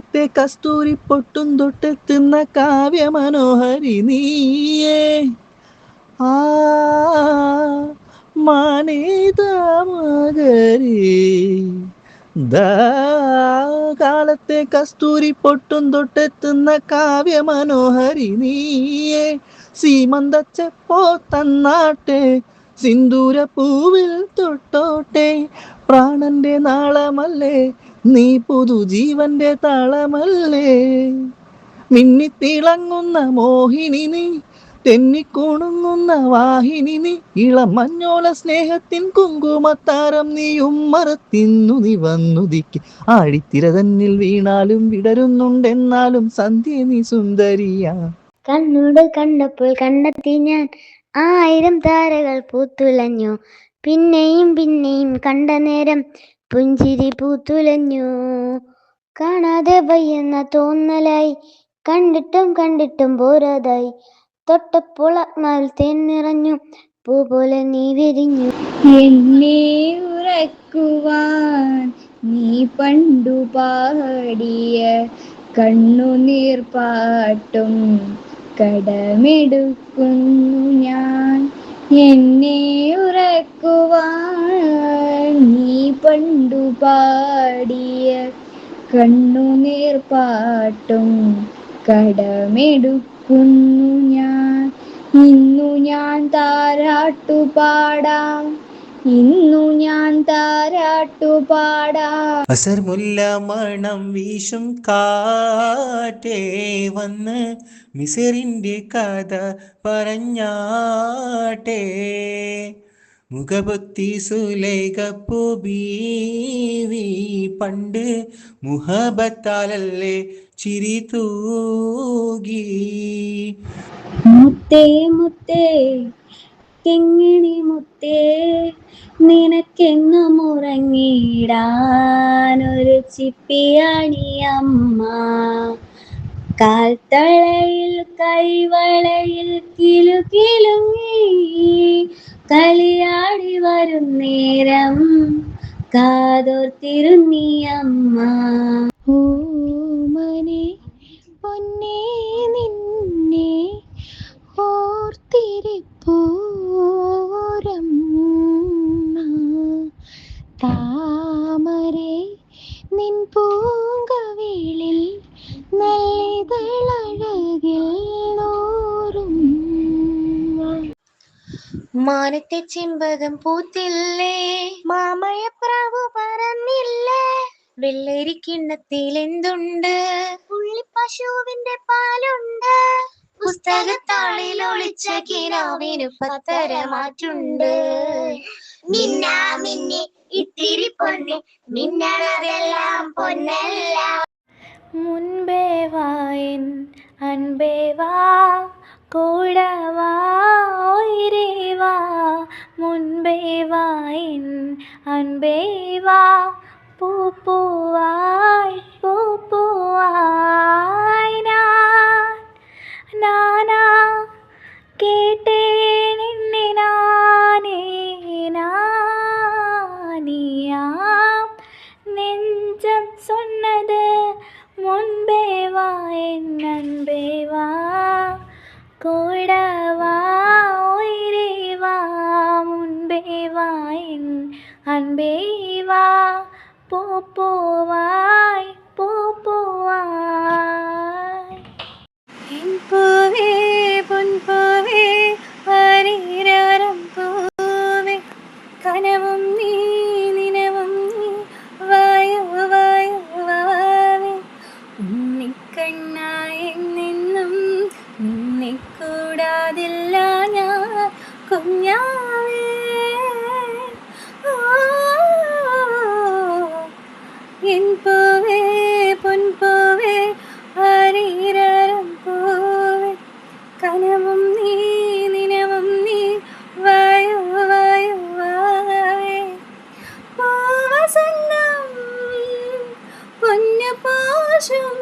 കാലത്തെ കസ്തൂരി പൊട്ടും തൊട്ടെത്തുന്ന കാവ്യ മനോഹരി നീയേ. ആ മാനേതാമകരേ ദാ കാലത്തെ കസ്തൂരി പൊട്ടും തൊട്ടെത്തുന്ന കാവ്യ മനോഹരി നീയേ. സീമന്തച്ചപ്പോ തന്നാട്ടെ, സിന്ദൂര പൂവിൽ തൊട്ടോട്ടെ. പ്രാണന്റെ നാളമല്ലേ നീ, പുതുജീവന്റെ താളമല്ലേ. മിന്നിത്തിളങ്ങുന്ന മോഹിനി നീ, തെന്നിക്കുണുങ്ങുന്ന വാഹിനി നീ. ഇളം മഞ്ഞോല സ്നേഹത്തിൻ കുങ്കുമത്താരം നീ. ഉമ്മറത്തിന്നു നീ വന്നുദിക്ക്. ആഴിത്തിര തന്നിൽ വീണാലും വിടരുന്നുണ്ടെന്നാലും സന്ധ്യ നീ സുന്ദരിയാ. കണ്ണോട് കണ്ടപ്പോൾ കണ്ടെത്തി ഞാൻ, 1000 താരകൾ പൂത്തുലഞ്ഞു. പിന്നെയും പിന്നെയും കണ്ട നേരം പുഞ്ചിരി പൂത്തുലഞ്ഞു. കാണാതെ വയ്യെന്ന തോന്നലായി, കണ്ടിട്ടും കണ്ടിട്ടും പോരാതായി. തൊട്ടപ്പോൾ ആത്മാവിൽ തേൻ നിറഞ്ഞു, പൂ പോലെ നീ വിരിഞ്ഞു. എന്നെ ഉറക്കുവാൻ നീ പണ്ടു പാടിയ കണ്ണുനീർ പാട്ടും കടമെടുക്കുന്നു ഞാൻ. എന്നെ ഉറക്കുവാൻ നീ പണ്ടു പാടിയ കണ്ണുനീർ പാട്ടും കടമെടുക്കുന്നു ഞാൻ. ഇന്നു ഞാൻ താരാട്ടു പാടാം, ഇന്നു ഞാൻ താരാട്ടു പാടാം. അസർമുല്ല മണം വീശും കാറ്റേ വന്ന് മിസറിൻ്റെ കഥ പറഞ്ഞാട്ടെ. മുഖപൊത്തി സുലൈഖപ്പൂ ബീവി പണ്ട് മുഹബത്താലല്ലേ ചിരി തൂകി. മുത്തേ മുത്തേ കിങ്ങിണി മുത്തേ, നിനക്കെങ്ങും ഉറങ്ങിടാനൊരു ചിപ്പിയാണി അമ്മ. കാൽത്തളയിൽ കൈവളയിൽ കിലുകിലുങ്ങി കളിയാടി വരും നേരം കാതോർത്തിരുന്നീ അമ്മ. ഓമനെ പൊന്നേ നിന്നെ ഓർത്തിരിപ്പൂരമ്മ. താമരേ നിൻ പൂങ്കവിളിൽ നല്ലിതളഴകിൽ നോറും. മാനത്തെ ചെമ്പകം പൂത്തില്ലേ, മാമഴപ്രാവു പറന്നില്ലേ. വെള്ളരിക്കിണ്ണത്തിൽ എന്തുണ്ട്, പുള്ളിപ്പശുവിന്റെ പാലുണ്ട്. പുസ്തകത്താളിൽ ഒളിച്ച കിനാവിനു 10 മാറ്റുണ്ട്. മിന്നാ മിന്നി ഇത്തിരി പൊന്ന്, മിന്നണതെല്ലാം പൊന്നല്ല. മുൻപേ വായൻ അൻപേ വാ, കൂടെ വാ ഒയിരേ വാ. മുൻപേ വായൻ അൻപേ വാ, പൂപ്പൂവായി പൂപ്പൂവായി നാനാ കേട്ടേൻ എന്നെ നാനേ നാനിയാം നെഞ്ചം சொன்னது. മുൻപേ വാ എൻ അൻപേ വാ, കൂടെ വാ ഒയിരേ വാ. മുൻപേ വാ എൻ അൻപേ വാ, പൂപ്പൂവായി പൂപ്പൂവായി. എൻ പൂവേ പൊൻപൂവേ വരീരാരം പൂവേ, കനവും നീ നിനവും നീ വായോ വായോ വാവേ. ഉണ്ണിക്കണ്ണായെന്നെന്നും നിന്നെ കൂടാതില്ല ഞാൻ കുഞ്ഞാവേ. എൻ പൂവേ പൊൻപൂവേ വരീരാരം പൂവേ, കനവും നീ നിനവും നീ വായോ വായോ വാവേ. പൂവസന്തം പൊന്നു പോശും